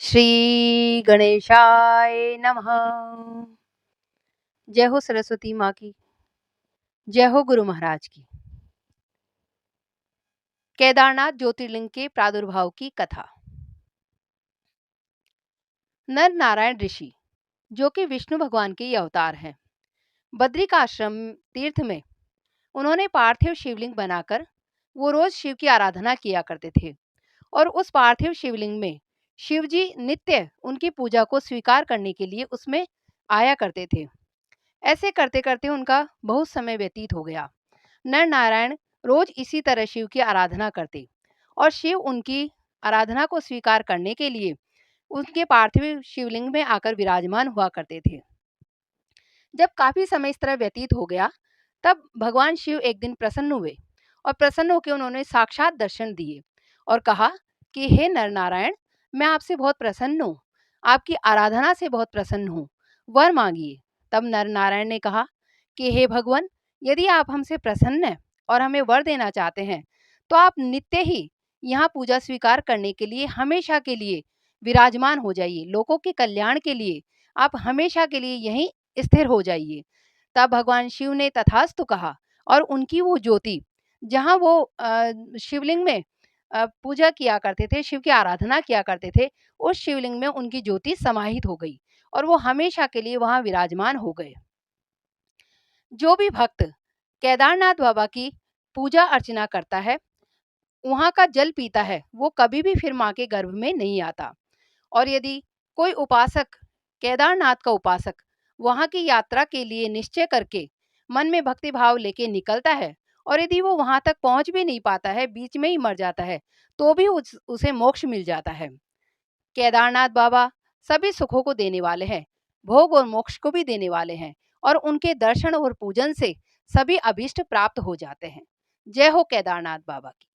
श्री गणेशाय नमः। जय हो सरस्वती माँ की, जय हो गुरु महाराज की। केदारनाथ ज्योतिर्लिंग के प्रादुर्भाव की कथा। नर नारायण ऋषि, जो कि विष्णु भगवान के ही अवतार हैं, बद्रिकाश्रम तीर्थ में उन्होंने पार्थिव शिवलिंग बनाकर वो रोज शिव की आराधना किया करते थे। और उस पार्थिव शिवलिंग में शिव जी नित्य उनकी पूजा को स्वीकार करने के लिए उसमें आया करते थे। ऐसे करते करते उनका बहुत समय व्यतीत हो गया। नर नारायण रोज इसी तरह शिव की आराधना करते और शिव उनकी आराधना को स्वीकार करने के लिए उनके पार्थिव शिवलिंग में आकर विराजमान हुआ करते थे। जब काफी समय इस तरह व्यतीत हो गया, तब भगवान शिव एक दिन प्रसन्न हुए और प्रसन्न होकर उन्होंने साक्षात दर्शन दिए और कहा कि हे नर नारायण, मैं आपसे बहुत प्रसन्न हूँ, आपकी आराधना से बहुत प्रसन्न हूँ, वर मांगिए। तब नर नारायण ने कहा कि हे भगवान, यदि आप हमसे प्रसन्न हैं और हमें वर देना चाहते हैं, तो आप नित्य ही यहाँ पूजा स्वीकार करने के लिए हमेशा के लिए विराजमान हो जाइए। लोगों के कल्याण के लिए आप हमेशा के लिए यहीं स्थिर हो जाइए। तब भगवान शिव ने तथास्तु कहा और उनकी वो ज्योति, जहाँ वो शिवलिंग में पूजा किया करते थे, शिव की आराधना किया करते थे, उस शिवलिंग में उनकी ज्योति समाहित हो गई और वो हमेशा के लिए वहाँ विराजमान हो गए। जो भी भक्त केदारनाथ बाबा की पूजा अर्चना करता है, वहाँ का जल पीता है, वो कभी भी फिर माँ के गर्भ में नहीं आता। और यदि कोई उपासक, केदारनाथ का उपासक, वहाँ की यात्रा के लिए निश्चय करके मन में भक्ति भाव लेके निकलता है और यदि वो वहाँ तक पहुँच भी नहीं पाता है, बीच में ही मर जाता है, तो भी उसे मोक्ष मिल जाता है। केदारनाथ बाबा सभी सुखों को देने वाले हैं, भोग और मोक्ष को भी देने वाले हैं और उनके दर्शन और पूजन से सभी अभीष्ट प्राप्त हो जाते हैं। जय हो केदारनाथ बाबा की।